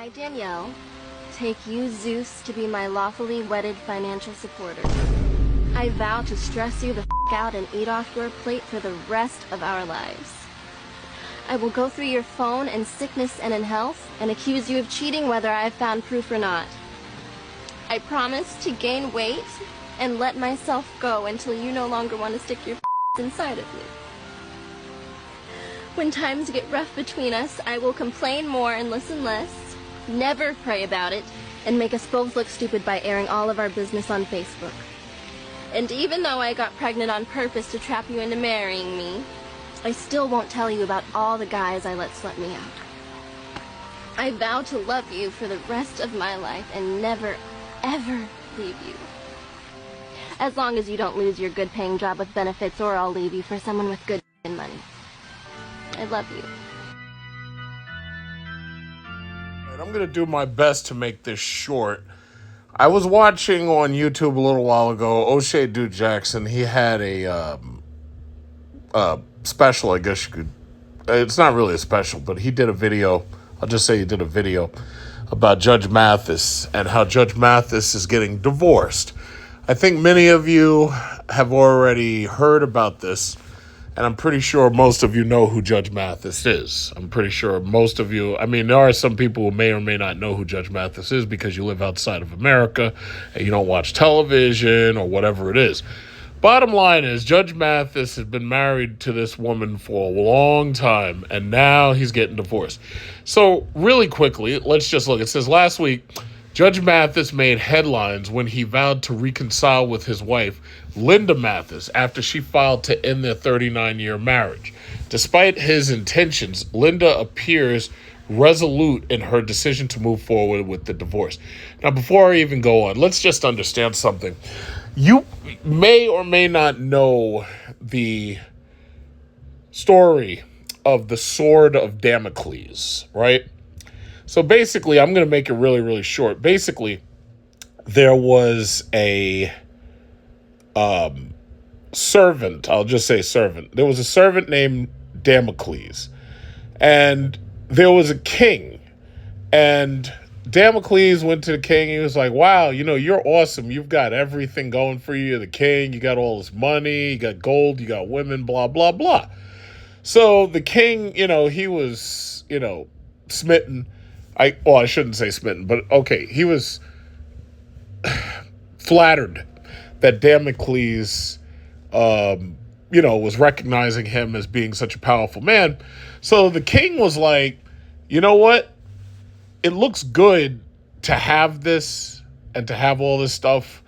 I, Danielle, take you, Zeus, to be my lawfully wedded financial supporter. I vow to stress you the out and eat off your plate for the rest of our lives. I will go through your phone in sickness and in health and accuse you of cheating whether I have found proof or not. I promise to gain weight and let myself go until you no longer want to stick your inside of me. When times get rough between us, I will complain more and listen less, never pray about it, and make us both look stupid by airing all of our business on Facebook. And even though I got pregnant on purpose to trap you into marrying me, I still won't tell you about all the guys I let sweat me out. I vow to love you for the rest of my life and never, ever leave you. As long as you don't lose your good-paying job with benefits, or I'll leave you for someone with good money. I love you. I'm going to do my best to make this short. I was watching on YouTube a little while ago, O'Shea Dude Jackson. He had a special, I guess you could. It's not really a special, but he did a video. I'll just say he did a video about Judge Mathis and how Judge Mathis is getting divorced. I think many of you have already heard about this, and I'm pretty sure most of you know who Judge Mathis is. I'm pretty sure most of you, there are some people who may or may not know who Judge Mathis is because you live outside of America and you don't watch television or whatever it is. Bottom line is, Judge Mathis has been married to this woman for a long time, and now he's getting divorced. So really quickly, let's just look. It says last week, Judge Mathis made headlines when he vowed to reconcile with his wife, Linda Mathis, after she filed to end their 39-year marriage. Despite his intentions, Linda appears resolute in her decision to move forward with the divorce. Now, before I even go on, let's just understand something. You may or may not know the story of the Sword of Damocles, right? So basically, I'm going to make it really, really short. Basically, there was a servant. I'll just say servant. There was a servant named Damocles. And there was a king. And Damocles went to the king. He was like, wow, you're awesome. You've got everything going for you. You're the king. You got all this money. You got gold. You got women, blah, blah, blah. So the king, he was, smitten. I shouldn't say smitten, but okay, he was flattered that Damocles, was recognizing him as being such a powerful man. So the king was like, you know what? It looks good to have this and to have all this stuff,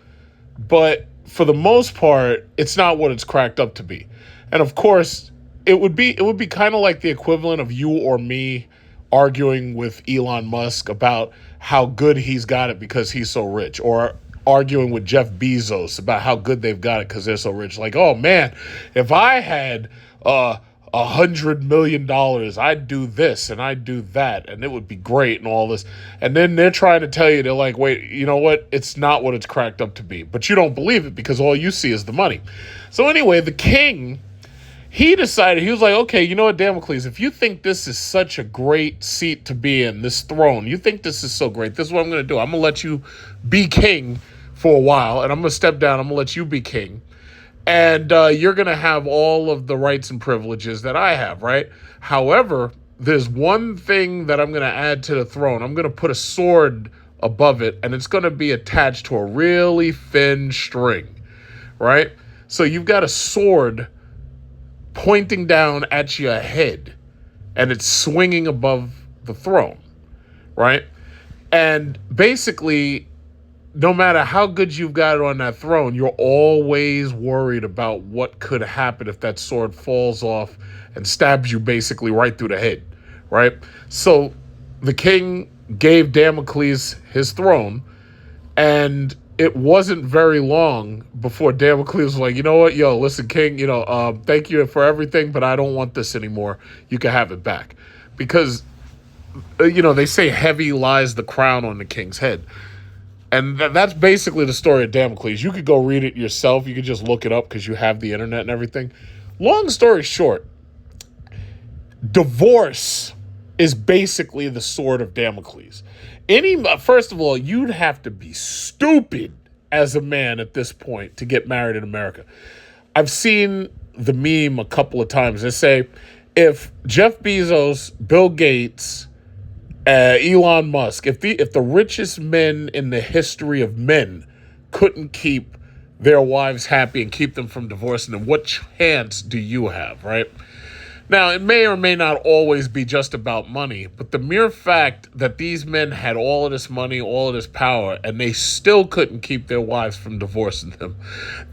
but for the most part, it's not what it's cracked up to be. And of course, it would be kind of like the equivalent of you or me arguing with Elon Musk about how good he's got it because he's so rich, or arguing with Jeff Bezos about how good they've got it because they're so rich. Like, oh man, if I had $100 million, I'd do this and I'd do that and it would be great and all this. And then they're trying to tell you, they're like, wait, you know what? It's not what it's cracked up to be. But you don't believe it because all you see is the money. So anyway, the king, he decided, he was like, okay, you know what, Damocles, if you think this is such a great seat to be in, this throne, you think this is so great, this is what I'm going to do. I'm going to let you be king for a while, and I'm going to step down. I'm going to let you be king. And you're going to have all of the rights and privileges that I have, right? However, there's one thing that I'm going to add to the throne. I'm going to put a sword above it, and it's going to be attached to a really thin string, right? So you've got a sword pointing down at your head, and it's swinging above the throne, right? And basically, no matter how good you've got it on that throne, you're always worried about what could happen if that sword falls off and stabs you basically right through the head, right? So the king gave Damocles his throne, and it wasn't very long before Damocles was like, you know what, yo, listen, king, thank you for everything, but I don't want this anymore. You can have it back. Because, they say heavy lies the crown on the king's head. And that's basically the story of Damocles. You could go read it yourself. You could just look it up because you have the internet and everything. Long story short, divorce is basically the sword of Damocles. First of all, you'd have to be stupid as a man at this point to get married in America. I've seen the meme a couple of times. They say, if Jeff Bezos, Bill Gates, Elon Musk, if the richest men in the history of men couldn't keep their wives happy and keep them from divorcing them, what chance do you have, right? Now, it may or may not always be just about money, but the mere fact that these men had all of this money, all of this power, and they still couldn't keep their wives from divorcing them,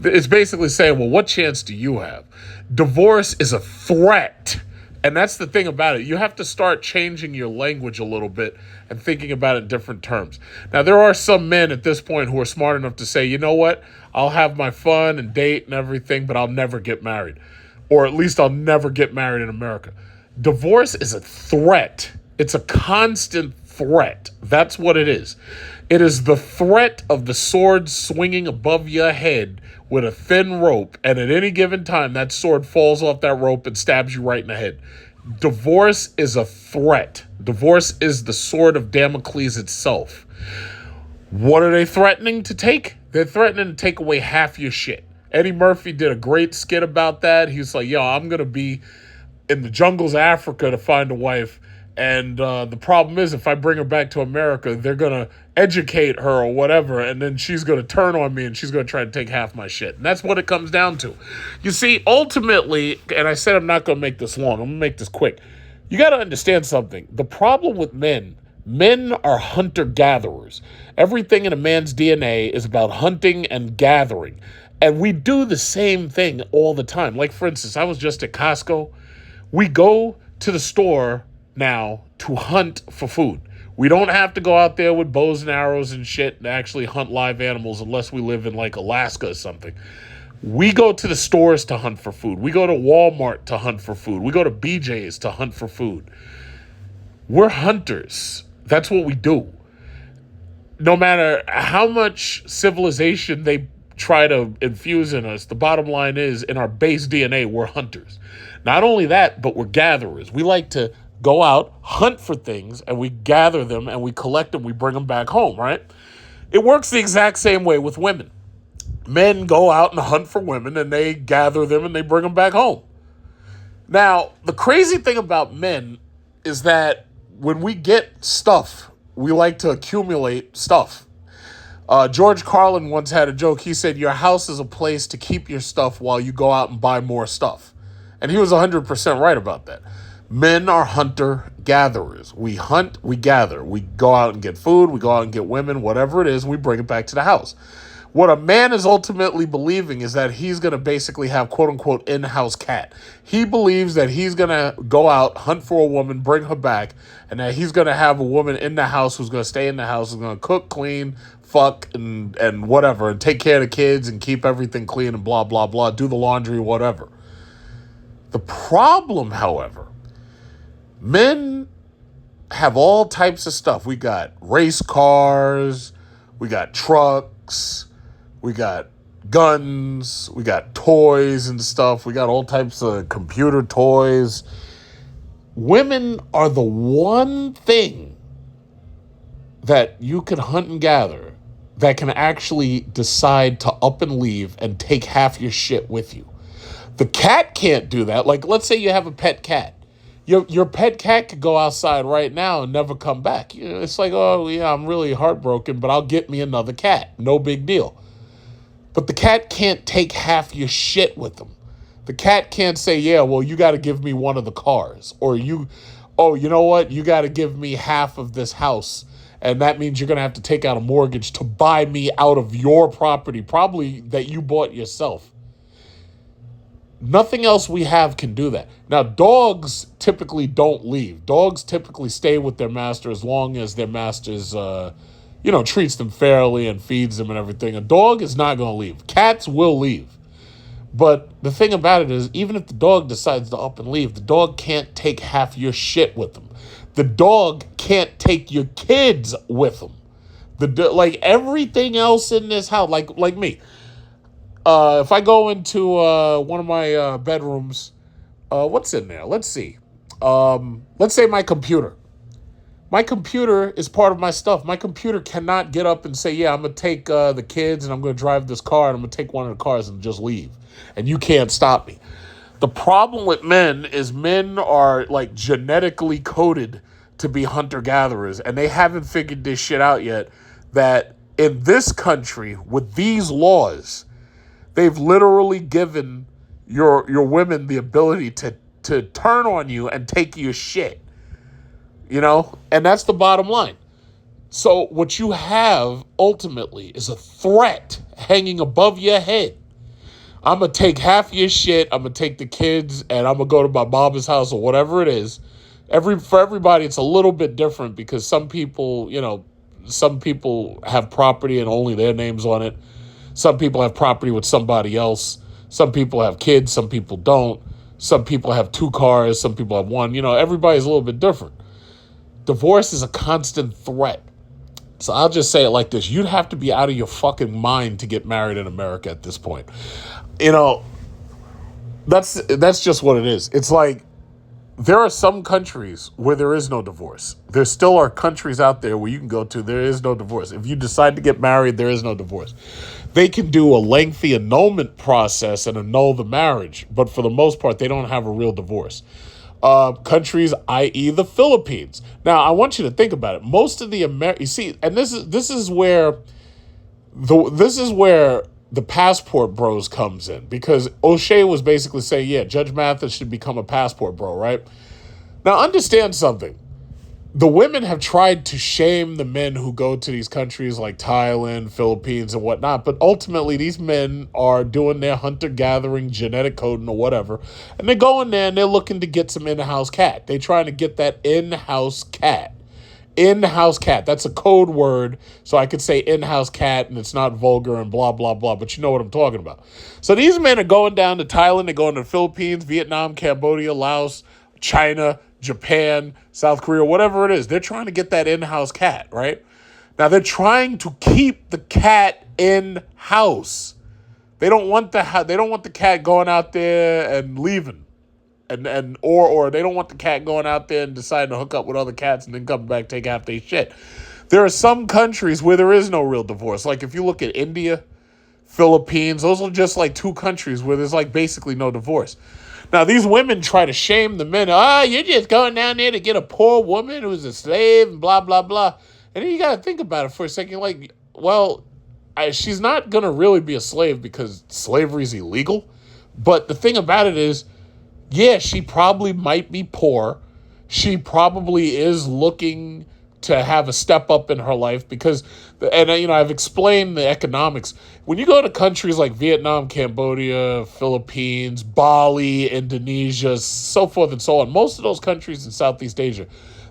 it's basically saying, well, what chance do you have? Divorce is a threat. And that's the thing about it. You have to start changing your language a little bit and thinking about it in different terms. Now, there are some men at this point who are smart enough to say, you know what? I'll have my fun and date and everything, but I'll never get married. Or at least I'll never get married in America. Divorce is a threat. It's a constant threat. That's what it is. It is the threat of the sword swinging above your head with a thin rope, and at any given time, that sword falls off that rope and stabs you right in the head. Divorce is a threat. Divorce is the sword of Damocles itself. What are they threatening to take? They're threatening to take away half your shit. Eddie Murphy did a great skit about that. He was like, yo, I'm going to be in the jungles of Africa to find a wife. And the problem is, if I bring her back to America, they're going to educate her or whatever. And then she's going to turn on me and she's going to try to take half my shit. And that's what it comes down to. You see, ultimately, and I said I'm not going to make this long. I'm going to make this quick. You got to understand something. The problem with men are hunter-gatherers. Everything in a man's DNA is about hunting and gathering. And we do the same thing all the time. Like, for instance, I was just at Costco. We go to the store now to hunt for food. We don't have to go out there with bows and arrows and shit and actually hunt live animals unless we live in, like, Alaska or something. We go to the stores to hunt for food. We go to Walmart to hunt for food. We go to BJ's to hunt for food. We're hunters. That's what we do. No matter how much civilization they try to infuse in us, the bottom line is, in our base DNA, we're hunters. Not only that, but we're gatherers. We like to go out, hunt for things, and we gather them, and we collect them, we bring them back home, right? It works the exact same way with women. Men go out and hunt for women, and they gather them, and they bring them back home. Now, the crazy thing about men is that when we get stuff, we like to accumulate stuff. George Carlin once had a joke. He said, your house is a place to keep your stuff while you go out and buy more stuff. And he was 100% right about that. Men are hunter-gatherers. We hunt, we gather. We go out and get food, we go out and get women, whatever it is, we bring it back to the house. What a man is ultimately believing is that he's going to basically have quote-unquote in-house cat. He believes that he's going to go out, hunt for a woman, bring her back, and that he's going to have a woman in the house who's going to stay in the house, who's going to cook, clean, fuck, and whatever, and take care of the kids and keep everything clean and blah, blah, blah, do the laundry, whatever. The problem, however, men have all types of stuff. We got race cars, we got trucks, we got guns, we got toys and stuff. We got all types of computer toys. Women are the one thing that you can hunt and gather that can actually decide to up and leave and take half your shit with you. The cat can't do that. Like, let's say you have a pet cat. Your pet cat could go outside right now and never come back. It's like, oh, yeah, I'm really heartbroken, but I'll get me another cat. No big deal. But the cat can't take half your shit with them. The cat can't say, yeah, well, you got to give me one of the cars. Or you know what? You got to give me half of this house. And that means you're going to have to take out a mortgage to buy me out of your property, probably that you bought yourself. Nothing else we have can do that. Now, dogs typically don't leave. Dogs typically stay with their master as long as their master's, treats them fairly and feeds them and everything. A dog is not going to leave. Cats will leave. But the thing about it is, even if the dog decides to up and leave, the dog can't take half your shit with them. The dog can't take your kids with them. Like everything else in this house, like me. If I go into one of my bedrooms, what's in there? Let's see. let's say my computer. My computer is part of my stuff. My computer cannot get up and say, yeah, I'm going to take the kids and I'm going to drive this car and I'm going to take one of the cars and just leave. And you can't stop me. The problem with men is men are like genetically coded to be hunter-gatherers. And they haven't figured this shit out yet, that in this country, with these laws, they've literally given your women the ability to turn on you and take your shit. You know? And that's the bottom line. So what you have ultimately is a threat hanging above your head. I'm going to take half your shit, I'm going to take the kids, and I'm going to go to my mama's house or whatever it is. For everybody, it's a little bit different because some people, some people have property and only their name's on it. Some people have property with somebody else. Some people have kids, some people don't. Some people have 2 cars, some people have 1. Everybody's a little bit different. Divorce is a constant threat. So I'll just say it like this. You'd have to be out of your fucking mind to get married in America at this point. That's just what it is. It's like there are some countries where there is no divorce. There still are countries out there where you can go to, there is no divorce. If you decide to get married, there is no divorce. They can do a lengthy annulment process and annul the marriage, but for the most part, they don't have a real divorce. Countries, i.e. the Philippines. Now, I want you to think about it. Most of the you see, and this is where the passport bros comes in, because O'Shea was basically saying, yeah, Judge Mathis should become a passport bro, right? Now, understand something. The women have tried to shame the men who go to these countries like Thailand, Philippines, and whatnot, but ultimately these men are doing their hunter-gathering, genetic coding or whatever, and they're going there and they're looking to get some in-house cat. They're trying to get that in-house cat. In-house cat. That's a code word, so I could say in-house cat and it's not vulgar and blah, blah, blah, but you know what I'm talking about. So these men are going down to Thailand, they're going to the Philippines, Vietnam, Cambodia, Laos, China, Japan, South Korea, whatever it is. They're trying to get that in-house cat, right? Now, they're trying to keep the cat in-house. They don't want the cat going out there and leaving. Or they don't want the cat going out there and deciding to hook up with other cats and then come back, take half their shit. There are some countries where there is no real divorce. Like if you look at India, Philippines, those are just like 2 countries where there's like basically no divorce. Now, these women try to shame the men. You're just going down there to get a poor woman who's a slave and blah, blah, blah. And then you got to think about it for a second. Like, well, she's not going to really be a slave because slavery is illegal. But the thing about it is, yeah, she probably might be poor. She probably is looking to have a step up in her life because, and I've explained the economics. When you go to countries like Vietnam, Cambodia, Philippines, Bali, Indonesia, so forth and so on, most of those countries in Southeast Asia,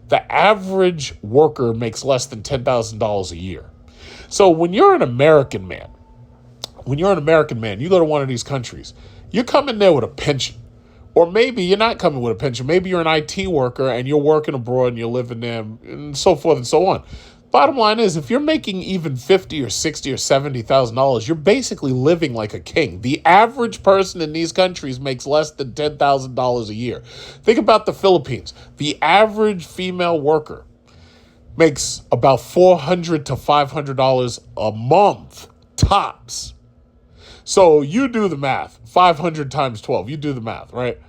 the average worker makes less than $10,000 a year. So when you're an American man, you go to one of these countries, you're coming there with a pension. Or maybe you're not coming with a pension. Maybe you're an IT worker and you're working abroad and you're living there and so forth and so on. Bottom line is, if you're making even $50,000 or $60,000 or $70,000, you're basically living like a king. The average person in these countries makes less than $10,000 a year. Think about the Philippines. The average female worker makes about $400 to $500 a month, tops. So you do the math. 500 times 12. You do the math, right?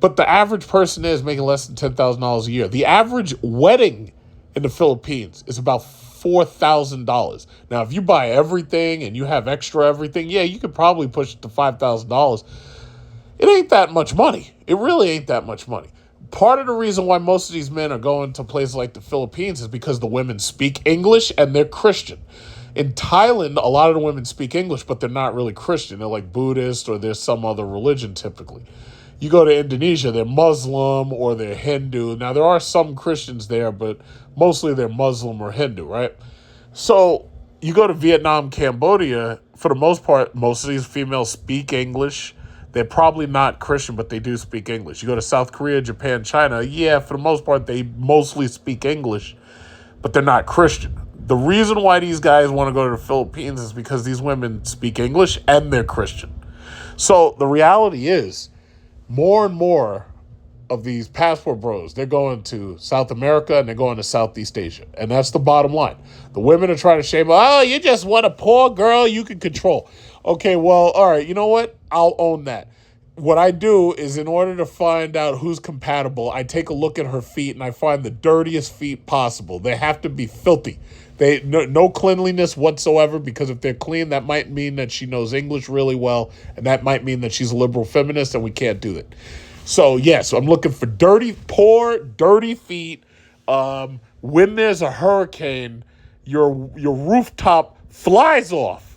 But the average person is making less than $10,000 a year. The average wedding in the Philippines is about $4,000. Now, if you buy everything and you have extra everything, yeah, you could probably push it to $5,000. It ain't that much money. It really ain't that much money. Part of the reason why most of these men are going to places like the Philippines is because the women speak English and they're Christian. In Thailand, a lot of the women speak English, but they're not really Christian. They're like Buddhist or there's some other religion typically. You go to Indonesia, they're Muslim or they're Hindu. Now, there are some Christians there, but mostly they're Muslim or Hindu, right? So you go to Vietnam, Cambodia, for the most part, most of these females speak English. They're probably not Christian, but they do speak English. You go to South Korea, Japan, China, yeah, for the most part, they mostly speak English, but they're not Christian. The reason why these guys want to go to the Philippines is because these women speak English and they're Christian. So the reality is, more and more of these passport bros, they're going to South America and they're going to Southeast Asia. And that's the bottom line. The women are trying to shame, oh, you just want a poor girl you can control. Okay, well, all right, you know what? I'll own that. What I do is, in order to find out who's compatible, I take a look at her feet and I find the dirtiest feet possible. They have to be filthy. No cleanliness whatsoever, because if they're clean, that might mean that she knows English really well, and that might mean that she's a liberal feminist, and we can't do that. So, yes, I'm looking for poor, dirty feet. When there's a hurricane, your rooftop flies off,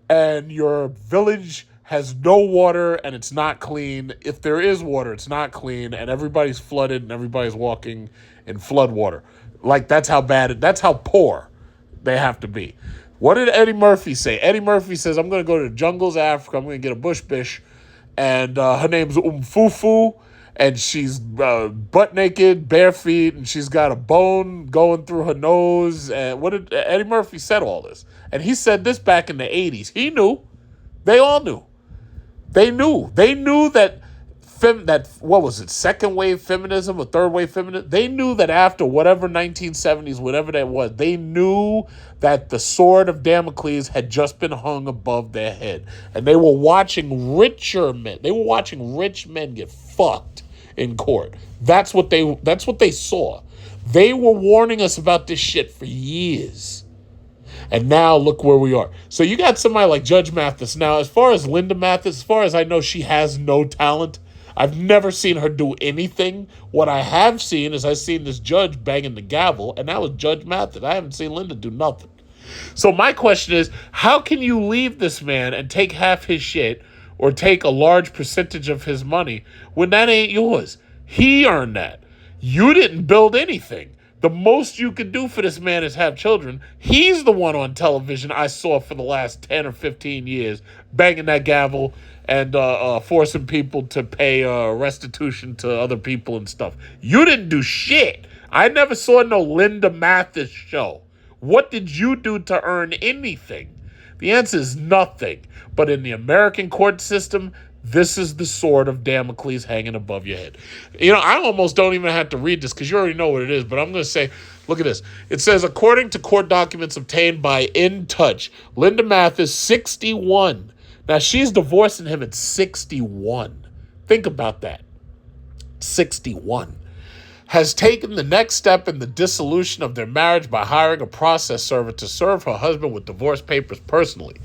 and your village has no water, and it's not clean. If there is water, it's not clean, and everybody's flooded, and everybody's walking in flood water. Like, that's how poor they have to be. What did Eddie Murphy say? Eddie Murphy says, I'm going to go to the jungles of Africa. I'm going to get a bush bish. And her name's Umfufu. And she's butt naked, bare feet. And she's got a bone going through her nose. And what did Eddie Murphy said all this? And he said this back in the 80s. He knew. They all knew. They knew. They knew that what was it, second wave feminism or third wave feminism? They knew that after whatever 1970s, whatever that was, they knew that the sword of Damocles had just been hung above their head. And they were watching richer men. They were watching rich men get fucked in court. That's what they saw. They were warning us about this shit for years. And now look where we are. So you got somebody like Judge Mathis. Now, as far as Linda Mathis, as far as I know, she has no talent. I've never seen her do anything. What I have seen is I've seen this judge banging the gavel, and that was Judge Mathis. I haven't seen Linda do nothing. So my question is, how can you leave this man and take half his shit or take a large percentage of his money when that ain't yours? He earned that. You didn't build anything. The most you could do for this man is have children. He's the one on television I saw for the last 10 or 15 years banging that gavel and forcing people to pay restitution to other people and stuff. You didn't do shit. I never saw no Linda Mathis show. What did you do to earn anything? The answer is nothing. But in the American court system, this is the sword of Damocles hanging above your head. You know, I almost don't even have to read this because you already know what it is, but I'm going to say, look at this. It says, according to court documents obtained by In Touch, Linda Mathis, 61. Now, she's divorcing him at 61. Think about that. 61. Has taken the next step in the dissolution of their marriage by hiring a process server to serve her husband with divorce papers personally.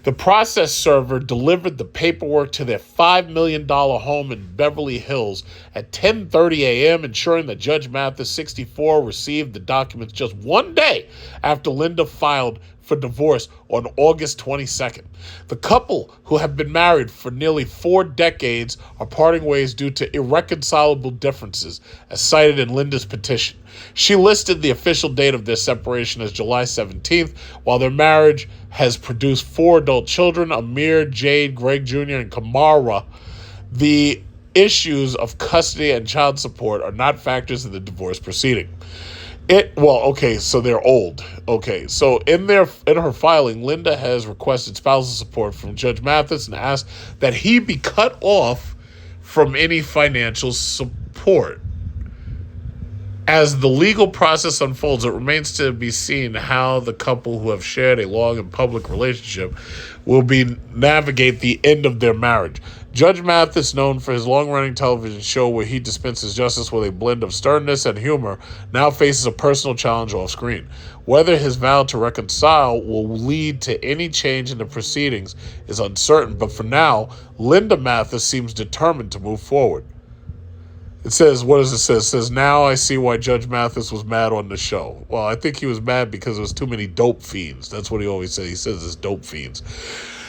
The process server delivered the paperwork to their $5 million home in Beverly Hills at 10:30 a.m., ensuring that Judge Mathis, 64, received the documents just one day after Linda filed for divorce on August 22nd. The couple, who have been married for nearly 4 decades, are parting ways due to irreconcilable differences, as cited in Linda's petition. She listed the official date of their separation as July 17th, while their marriage has produced 4 adult children, Amir, Jade, Greg Jr., and Kamara. The issues of custody and child support are not factors in the divorce proceeding. So they're old. Okay, so in her filing, Linda has requested spousal support from Judge Mathis and asked that he be cut off from any financial support. As the legal process unfolds, it remains to be seen how the couple, who have shared a long and public relationship, will navigate the end of their marriage. Judge Mathis, known for his long-running television show where he dispenses justice with a blend of sternness and humor, now faces a personal challenge off screen. Whether his vow to reconcile will lead to any change in the proceedings is uncertain, but for now, Linda Mathis seems determined to move forward. It says, what does it say? It says, now I see why Judge Mathis was mad on the show. Well, I think he was mad because there was too many dope fiends. That's what he always says. He says it's dope fiends.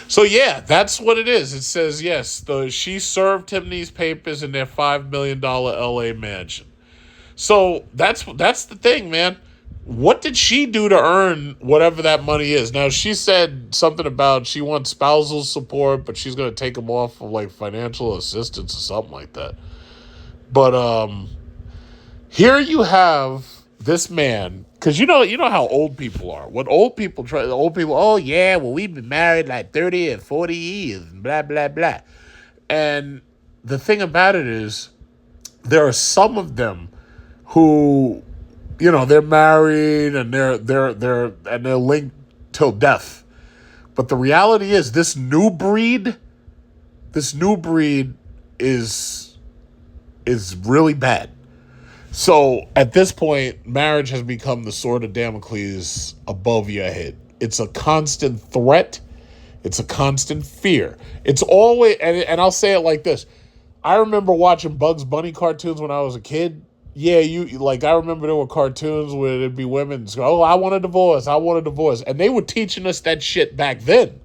So, yeah, that's what it is. It says, yes, she served him these papers in their $5 million L.A. mansion. So that's the thing, man. What did she do to earn whatever that money is? Now, she said something about she wants spousal support, but she's going to take him off of, like, financial assistance or something like that. But here you have this man, because you know how old people are. What old people oh yeah, well, we've been married like 30 or 40 years, and blah, blah, blah. And the thing about it is, there are some of them who, they're married and they're linked till death. But the reality is this new breed is really bad. So at this point, marriage has become the sword of Damocles above your head. It's a constant threat. It's a constant fear. It's always, and I'll say it like this. I remember watching Bugs Bunny cartoons when I was a kid. Yeah, I remember there were cartoons where it'd be women go, "Oh, I want a divorce. I want a divorce." And they were teaching us that shit back then.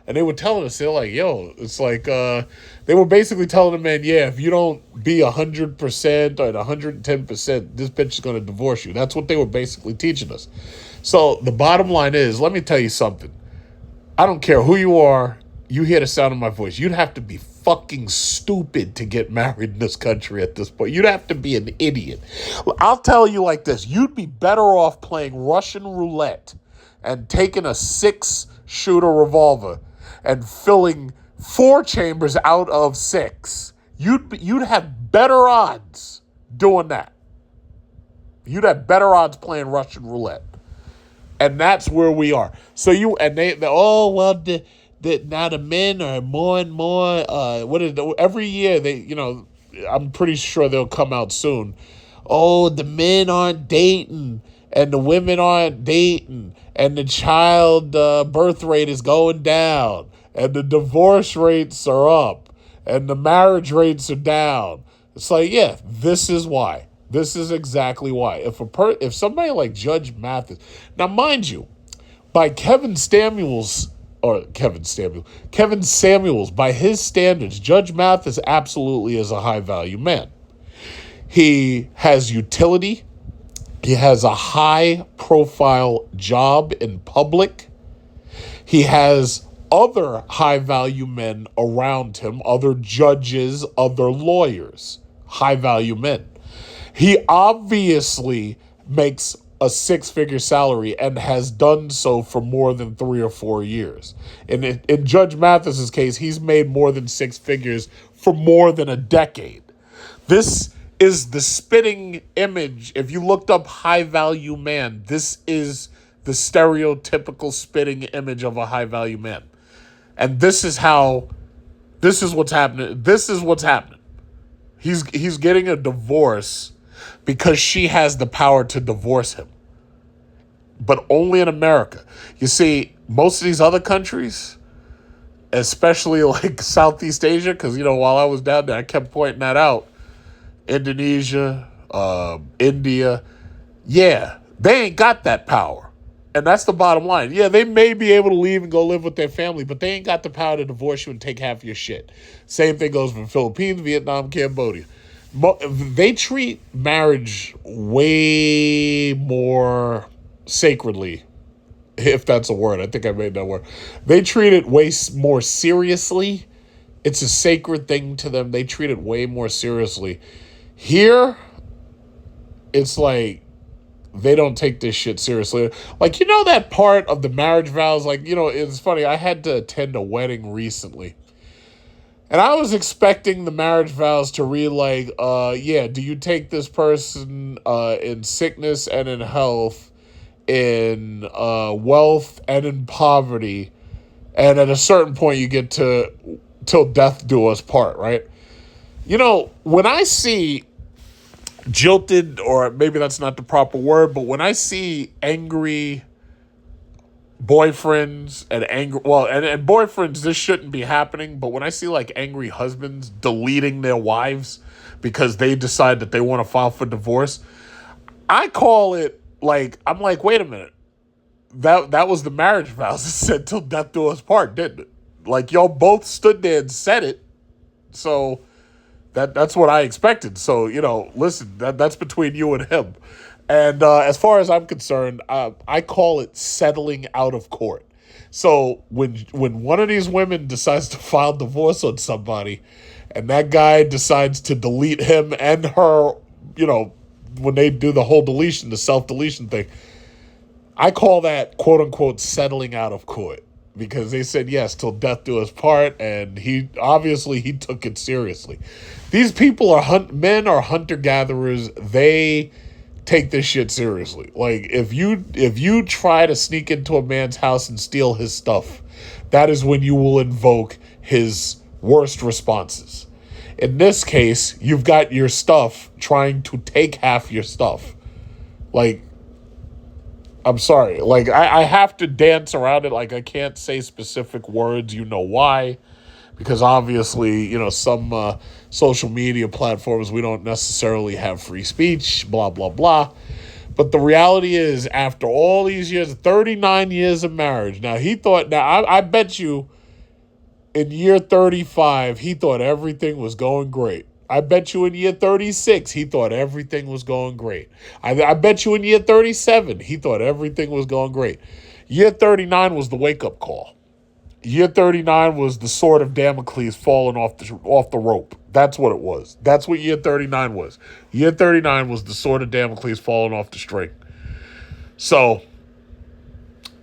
And they were telling us, they're like, yo, it's like, they were basically telling the men, yeah, if you don't be 100% or 110%, this bitch is going to divorce you. That's what they were basically teaching us. So the bottom line is, let me tell you something. I don't care who you are, you hear the sound of my voice. You'd have to be fucking stupid to get married in this country at this point. You'd have to be an idiot. I'll tell you like this. You'd be better off playing Russian roulette and taking a 6-shooter revolver and filling 4 chambers out of 6. You'd have better odds doing that. You'd have better odds playing Russian roulette. And that's where we are. So now the men are more and more, every year I'm pretty sure they'll come out soon. Oh, the men aren't dating and the women aren't dating and the child birth rate is going down and the divorce rates are up and the marriage rates are down. It's like, yeah, this is why. This is exactly why. If somebody like Judge Mathis, now mind you, by Kevin Samuels, by his standards, Judge Mathis absolutely is a high value man. He has utility. He has a high profile job in public. He has other high value men around him, other judges, other lawyers, high value men. He obviously makes a 6-figure salary and has done so for more than 3 or 4 years. In Judge Mathis's case, he's made more than 6 figures for more than a decade. This is the spitting image. If you looked up high value man, this is the stereotypical spitting image of a high value man. And this is what's happening. This is what's happening. He's getting a divorce because she has the power to divorce him. But only in America. You see, most of these other countries, especially like Southeast Asia, because, while I was down there, I kept pointing that out. Indonesia, India, yeah, they ain't got that power. And that's the bottom line. Yeah, they may be able to leave and go live with their family, but they ain't got the power to divorce you and take half your shit. Same thing goes for Philippines, Vietnam, Cambodia. They treat marriage way more sacredly, if that's a word. I think I made that word. They treat it way more seriously. It's a sacred thing to them. They treat it way more seriously. Here, it's like they don't take this shit seriously. Like, that part of the marriage vows, like, it's funny. I had to attend a wedding recently. And I was expecting the marriage vows to read like, do you take this person in sickness and in health, in wealth and in poverty, and at a certain point you get to till death do us part, right? When I see jilted, or maybe that's not the proper word, but when I see angry boyfriends and and boyfriends, this shouldn't be happening, but when I see like angry husbands deleting their wives because they decide that they want to file for divorce, I call it like, I'm like, wait a minute, that was the marriage vows that said till death do us part, didn't it? Like, y'all both stood there and said it, so that's what I expected. So, listen, that's between you and him. And as far as I'm concerned, I call it settling out of court. So when one of these women decides to file divorce on somebody, and that guy decides to delete him and her, when they do the whole deletion, the self-deletion thing, I call that, quote-unquote, settling out of court. because they said yes till death do us part, and he took it seriously. These people are men are hunter gatherers. They take this shit seriously. Like if you try to sneak into a man's house and steal his stuff, that is when you will invoke his worst responses. In this case, you've got your stuff trying to take half your stuff. Like, I'm sorry. Like, I have to dance around it. Like, I can't say specific words. You know why? Because obviously, some social media platforms, we don't necessarily have free speech, blah, blah, blah. But the reality is, after all these years, 39 years of marriage, I bet you in year 35, he thought everything was going great. I bet you in year 36, he thought everything was going great. I bet you in year 37, he thought everything was going great. Year 39 was the wake-up call. Year 39 was the sword of Damocles falling off the rope. That's what it was. That's what year 39 was. Year 39 was the sword of Damocles falling off the string. So,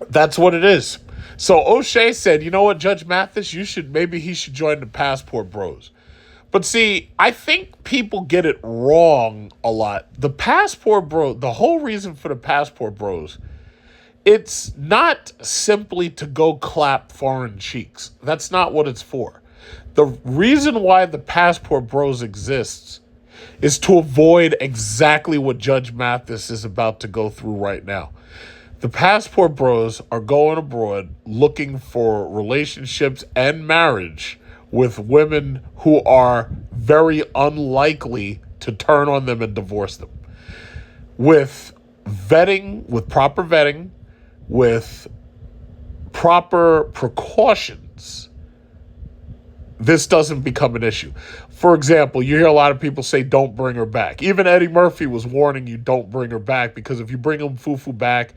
that's what it is. So O'Shea said, you know what, Judge Mathis, maybe he should join the Passport Bros. But see, I think people get it wrong a lot. The whole reason for the Passport Bros, it's not simply to go clap foreign cheeks. That's not what it's for. The reason why the Passport Bros exists is to avoid exactly what Judge Mathis is about to go through right now. The Passport Bros are going abroad looking for relationships and marriage with women who are very unlikely to turn on them and divorce them. With proper vetting, with proper precautions, this doesn't become an issue. For example, you hear a lot of people say, don't bring her back. Even Eddie Murphy was warning you, don't bring her back, because if you bring him Fufu back,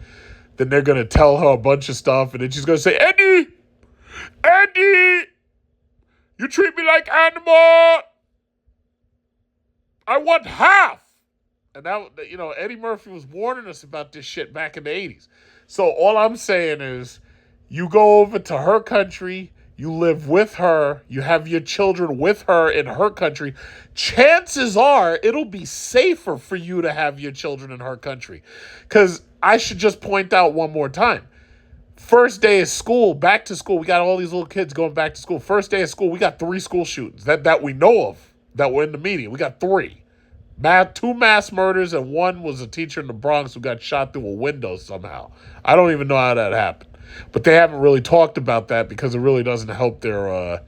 then they're going to tell her a bunch of stuff, and then she's going to say, Eddie, you treat me like animal. I want half. And that, Eddie Murphy was warning us about this shit back in the 80s. So all I'm saying is, you go over to her country, you live with her, you have your children with her in her country. Chances are it'll be safer for you to have your children in her country. Because I should just point out one more time. First day of school, back to school, we got all these little kids going back to school. First day of school, we got 3 school shootings that we know of, that were in the media. We got 3. 2 mass murders, and 1 was a teacher in the Bronx who got shot through a window somehow. I don't even know how that happened. But they haven't really talked about that because it really doesn't help their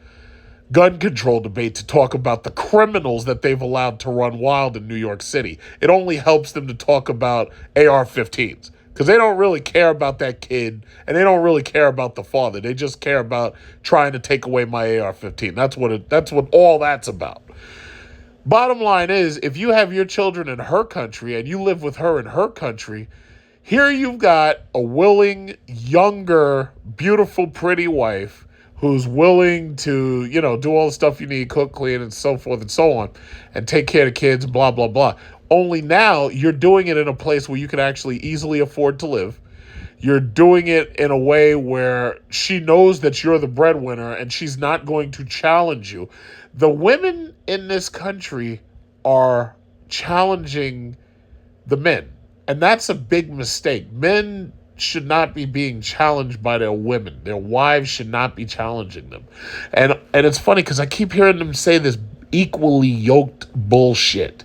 gun control debate to talk about the criminals that they've allowed to run wild in New York City. It only helps them to talk about AR-15s because they don't really care about that kid, and they don't really care about the father. They just care about trying to take away my AR-15. That's what all that's about. Bottom line is, if you have your children in her country and you live with her in her country, here you've got a willing, younger, beautiful, pretty wife who's willing to, do all the stuff you need, cook, clean, and so forth and so on, and take care of the kids, blah, blah, blah. Only now you're doing it in a place where you can actually easily afford to live. You're doing it in a way where she knows that you're the breadwinner and she's not going to challenge you. The women in this country are challenging the men, and that's a big mistake. Men should not be being challenged by their women. Their wives should not be challenging them. And it's funny because I keep hearing them say this equally yoked bullshit.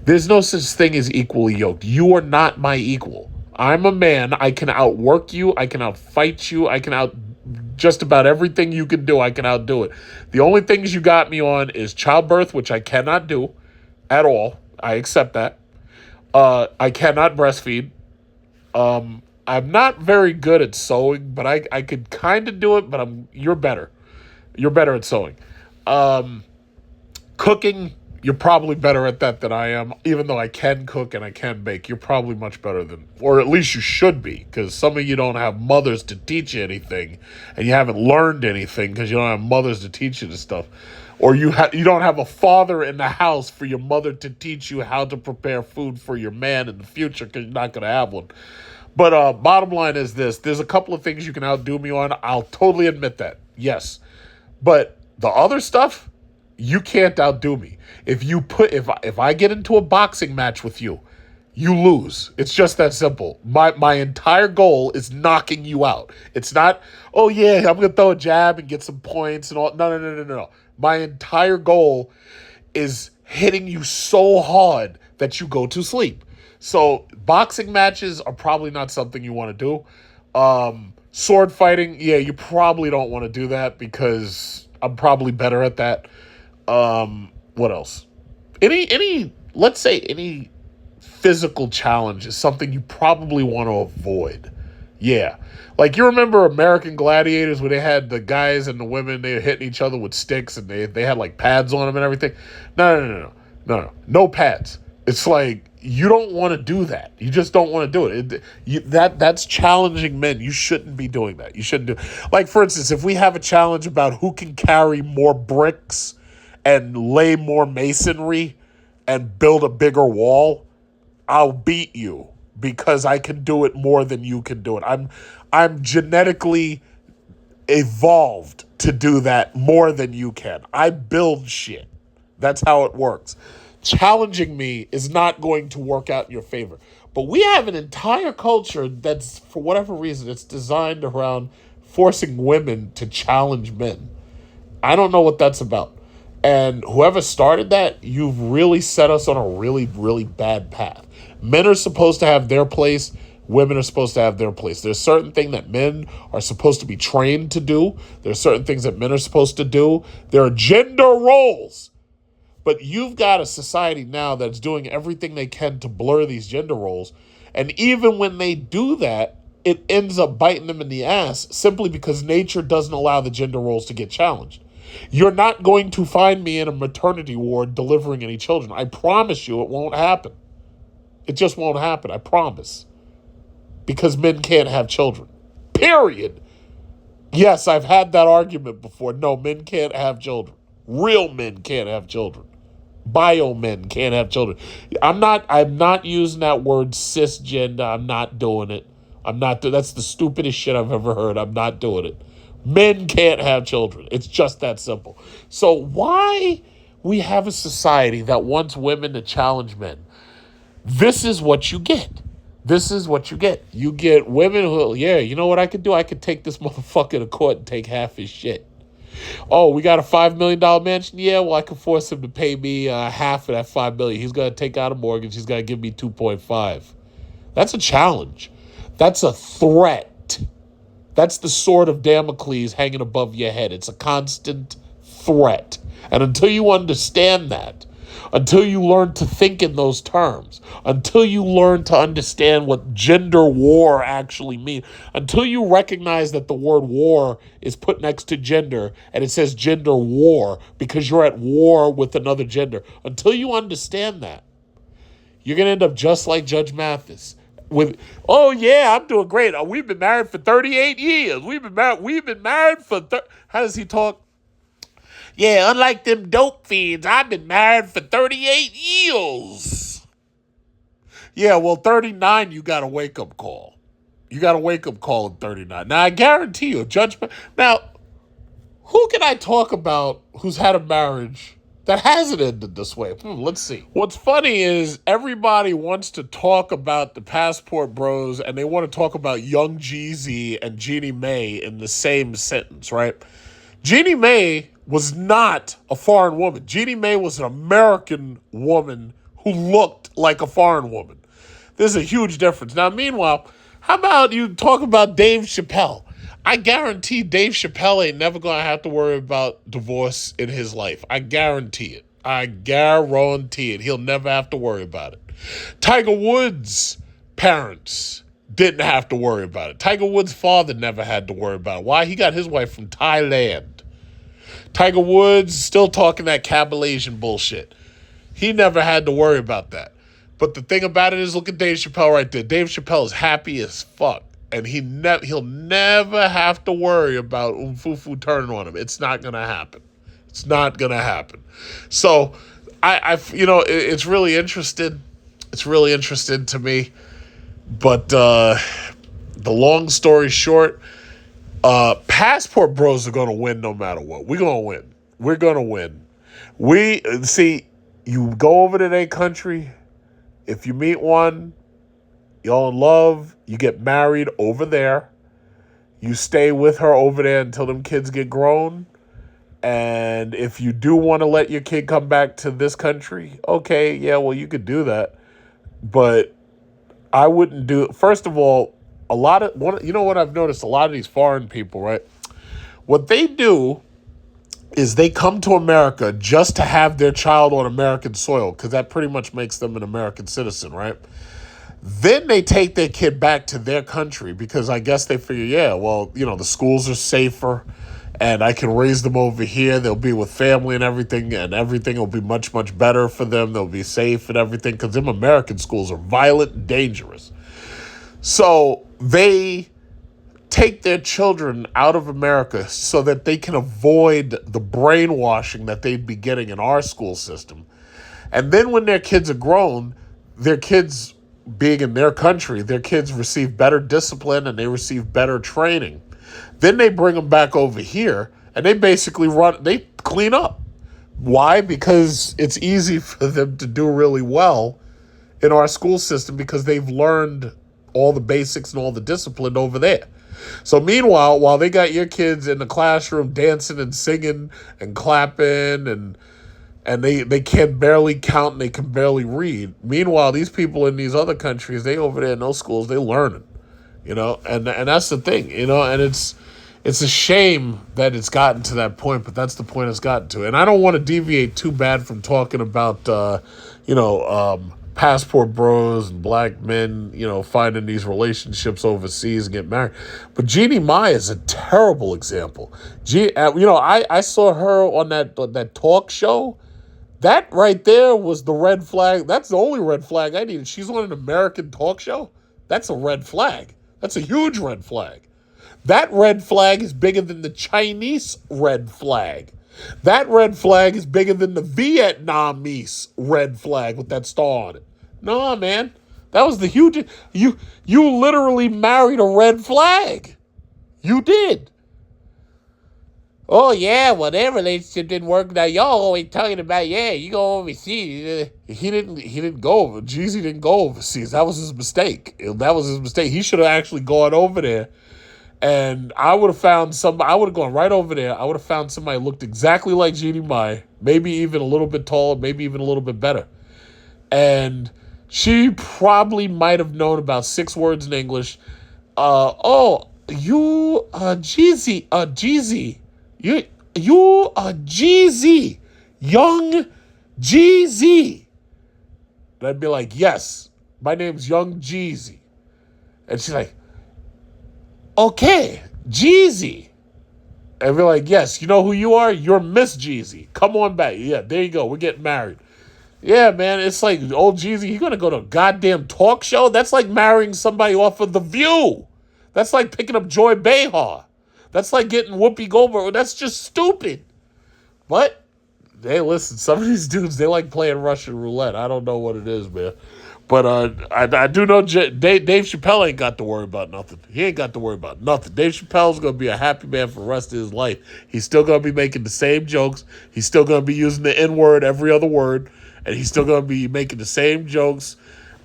There's no such thing as equally yoked. You are not my equal. I'm a man. I can outwork you. I can outfight you. I can out just about everything you can do. I can outdo it. The only things you got me on is childbirth, which I cannot do at all. I accept that. I cannot breastfeed. I'm not very good at sewing, but I could kind of do it, but you're better. You're better at sewing. Cooking, you're probably better at that than I am. Even though I can cook and I can bake, you're probably much better than, or at least you should be, because some of you don't have mothers to teach you anything, and you haven't learned anything because you don't have mothers to teach you this stuff. Or you don't have a father in the house for your mother to teach you how to prepare food for your man in the future because you're not going to have one. But bottom line is this. There's a couple of things you can outdo me on. I'll totally admit that. Yes. But the other stuff, you can't outdo me. If I get into a boxing match with you, you lose. It's just that simple. My entire goal is knocking you out. It's not, oh yeah, I'm gonna throw a jab and get some points and all. No. My entire goal is hitting you so hard that you go to sleep. So boxing matches are probably not something you want to do. Sword fighting, yeah, you probably don't want to do that because I'm probably better at that. What else? Let's say any physical challenge is something you probably want to avoid. Yeah. Like, you remember American Gladiators where they had the guys and the women, they were hitting each other with sticks and they had like pads on them and everything? No pads. It's like, you don't want to do that. You just don't want to do it. That's challenging men. You shouldn't be doing that. You shouldn't do. Like, for instance, if we have a challenge about who can carry more bricks and lay more masonry and build a bigger wall, I'll beat you because I can do it more than you can do it. I'm genetically evolved to do that more than you can. I build shit. That's how it works. Challenging me is not going to work out in your favor. But we have an entire culture that's, for whatever reason, it's designed around forcing women to challenge men. I don't know what that's about. And whoever started that, you've really set us on a really, really bad path. Men are supposed to have their place. Women are supposed to have their place. There's certain things that men are supposed to be trained to do. There's certain things that men are supposed to do. There are gender roles. But you've got a society now that's doing everything they can to blur these gender roles. And even when they do that, it ends up biting them in the ass simply because nature doesn't allow the gender roles to get challenged. You're not going to find me in a maternity ward delivering any children. I promise you it won't happen. It just won't happen. I promise. Because men can't have children. Period. Yes, I've had that argument before. No, men can't have children. Real men can't have children. Bio men can't have children. I'm not using that word cisgender. I'm not doing it. That's the stupidest shit I've ever heard. I'm not doing it. Men can't have children. It's just that simple. So why we have a society that wants women to challenge men? This is what you get. This is what you get. You get women who, yeah, you know what I could do? I could take this motherfucker to court and take half his shit. Oh, we got a $5 million mansion? Yeah, well, I can force him to pay me half of that $5 million. He's going to take out a mortgage. He's going to give me 2.5. That's a challenge. That's a threat. That's the sword of Damocles hanging above your head. It's a constant threat. And until you understand that, until you learn to think in those terms, until you learn to understand what gender war actually means, until you recognize that the word war is put next to gender and it says gender war because you're at war with another gender, until you understand that, you're going to end up just like Judge Mathis. With, oh yeah, I'm doing great. We've been married for 38 years. We've been married for how does he talk? Yeah, unlike them dope fiends, I've been married for 38 years. Yeah, well, 39, you got a wake-up call. You got a wake-up call at 39. Now, I guarantee you, judgment. Now, who can I talk about who's had a marriage that hasn't ended this way? Let's see. What's funny is everybody wants to talk about the Passport Bros and they want to talk about young Jeezy and Jeannie Mai in the same sentence, right? Jeannie Mai was not a foreign woman. Jeannie Mai was an American woman who looked like a foreign woman. There's a huge difference. Now, meanwhile, how about you talk about Dave Chappelle? I guarantee Dave Chappelle ain't never going to have to worry about divorce in his life. I guarantee it. I guarantee it. He'll never have to worry about it. Tiger Woods' parents didn't have to worry about it. Tiger Woods' father never had to worry about it. Why? He got his wife from Thailand. Tiger Woods still talking that Cabalasian bullshit. He never had to worry about that. But the thing about it is, look at Dave Chappelle right there. Dave Chappelle is happy as fuck. And he'll never have to worry about Umfufu turning on him. It's not going to happen. It's not going to happen. So, it's really interesting. It's really interesting to me. But, the long story short, passport bros are going to win no matter what. We're going to win. We're going to win. We see, you go over to their country. If you meet one, y'all in love, you get married over there. You stay with her over there until them kids get grown. And if you do want to let your kid come back to this country, okay, yeah, well, you could do that. But I wouldn't do it. First of all, you know what I've noticed? A lot of these foreign people, right? What they do is they come to America just to have their child on American soil, because that pretty much makes them an American citizen, right? Then they take their kid back to their country because I guess they figure, yeah, well, you know, the schools are safer and I can raise them over here. They'll be with family and everything will be much, much better for them. They'll be safe and everything, because them American schools are violent and dangerous. So they take their children out of America so that they can avoid the brainwashing that they'd be getting in our school system. And then when their kids are grown, their kids, being in their country, their kids receive better discipline and they receive better training. Then they bring them back over here and they basically they clean up. Why? Because it's easy for them to do really well in our school system because they've learned all the basics and all the discipline over there. So meanwhile, while they got your kids in the classroom dancing and singing and clapping and they can barely count and they can barely read. Meanwhile, these people in these other countries, they over there in those schools, they learning, you know, and that's the thing, you know, and it's a shame that it's gotten to that point, but that's the point it's gotten to. And I don't want to deviate too bad from talking about, passport bros and black men, you know, finding these relationships overseas and get married. But Jeannie Mai is a terrible example. I saw her on that talk show. That right there was the red flag. That's the only red flag I needed. She's on an American talk show. That's a red flag. That's a huge red flag. That red flag is bigger than the Chinese red flag. That red flag is bigger than the Vietnamese red flag with that star on it. No, man. That was the huge... You literally married a red flag. You did. Oh, yeah, well, their relationship didn't work. Now, y'all always talking about, yeah, you go overseas. He didn't go over. Jeezy didn't go overseas. That was his mistake. He should have actually gone over there. And I would have found somebody. I would have gone right over there. I would have found somebody who looked exactly like Jeannie Mai, maybe even a little bit taller, maybe even a little bit better. And she probably might have known about 6 words in English. Jeezy. You are Jeezy. Young Jeezy. And I'd be like, yes, my name's Young Jeezy. And she's like, okay, Jeezy. And we're like, yes, you know who you are? You're Miss Jeezy. Come on back. Yeah, there you go. We're getting married. Yeah, man, it's like, old Jeezy, you gonna go to a goddamn talk show? That's like marrying somebody off of The View. That's like picking up Joy Behar. That's like getting Whoopi Goldberg. That's just stupid. But, hey, listen, some of these dudes, they like playing Russian roulette. I don't know what it is, man. But I do know Dave Chappelle ain't got to worry about nothing. He ain't got to worry about nothing. Dave Chappelle's going to be a happy man for the rest of his life. He's still going to be making the same jokes. He's still going to be using the N-word every other word. And he's still going to be making the same jokes.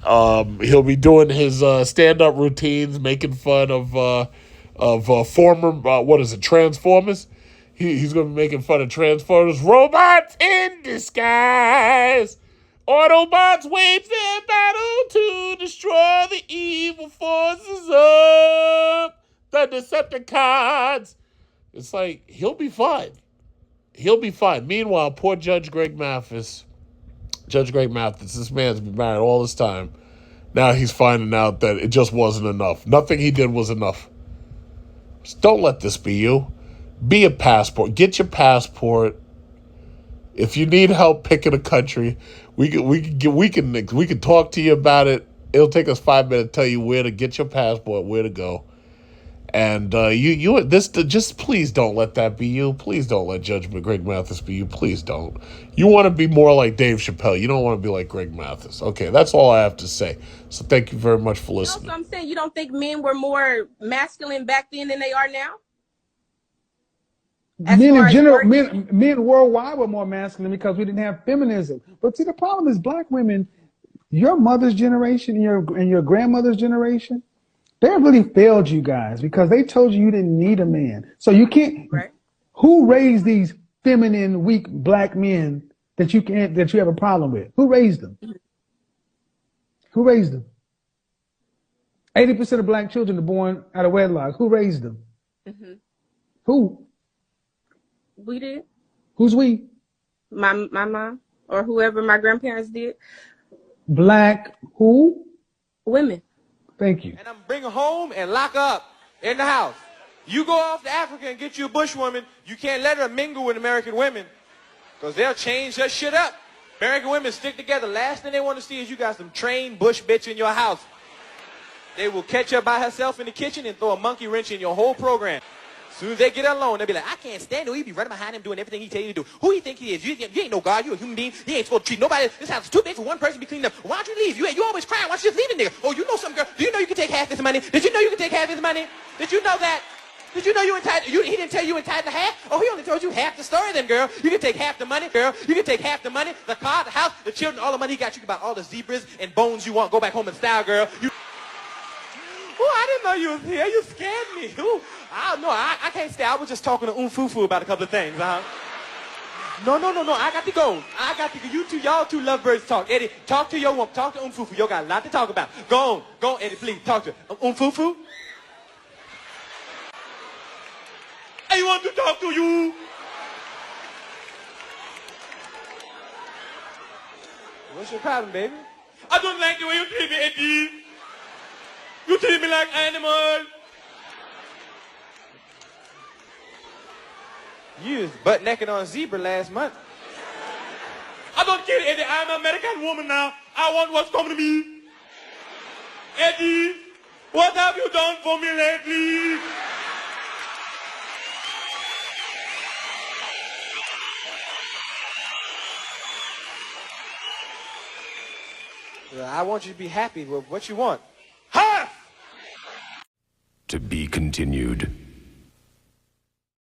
He'll be doing his stand-up routines, making fun of former, Transformers. He's going to be making fun of Transformers. Robots in disguise. Autobots wage their battle to destroy the evil forces of the Decepticons. It's like, he'll be fine. He'll be fine. Meanwhile, poor Judge Greg Mathis, this man's been married all this time. Now he's finding out that it just wasn't enough. Nothing he did was enough. Just don't let this be you. Be a passport. Get your passport. If you need help picking a country, we can talk to you about it. It'll take us 5 minutes to tell you where to get your passport, where to go. And just please don't let that be you. Please don't let Judge Greg Mathis be you. Please don't. You want to be more like Dave Chappelle. You don't want to be like Greg Mathis. Okay, that's all I have to say. So thank you very much for listening. So I'm saying, you don't think men were more masculine back then than they are now? Men in general, men worldwide were more masculine because we didn't have feminism. But see, the problem is black women, your mother's generation and your grandmother's generation, they really failed you guys because they told you didn't need a man. So you can't. Right. Who raised these feminine, weak black men that you have a problem with? Who raised them? Who raised them? 80% of black children are born out of wedlock. Who raised them? Mm-hmm. Who? We did. Who's we? My mom or whoever my grandparents did. Black who? Women. Thank you. And I'm bring her home and lock her up in the house. You go off to Africa and get you a bush woman, you can't let her mingle with American women because they'll change her shit up. American women stick together. Last thing they want to see is you got some trained bush bitch in your house. They will catch her by herself in the kitchen and throw a monkey wrench in your whole program. As soon as they get alone, they'll be like, I can't stand him. You be running behind him doing everything he tell you to do. Who you think he is? You ain't no God. You a human being. You ain't supposed to treat nobody. This house is too big for one person to be cleaned up. Why don't you leave? You always crying. Why don't you just leave a nigga? Oh, you know some girl. Do you know you can take half his money? Did you know you can take half his money? Did you know that? Did you know you entitled? He didn't tell you entitled to half? Oh, he only told you half the story then, girl. You can take half the money, girl. You can take half the money, the car, the house, the children, all the money he got. You can buy all the zebras and bones you want. Go back home in style, girl. Oh, I didn't know you was here. You scared me. Ooh, I don't know. I can't stay. I was just talking to Fufu about a couple of things. No. I got to go. You two, y'all two lovebirds talk. Eddie, talk to your woman. Talk to Fufu. You got a lot to talk about. Go on, Eddie, please. Talk to Fufu. I want to talk to you. What's your problem, baby? I don't like the way you treat me, Eddie. You treat me like animal. You was butt naked on a zebra last month. I don't care, Eddie. I'm an American woman now. I want what's coming to me. Eddie, what have you done for me lately? I want you to be happy with what you want. Ha! To be continued.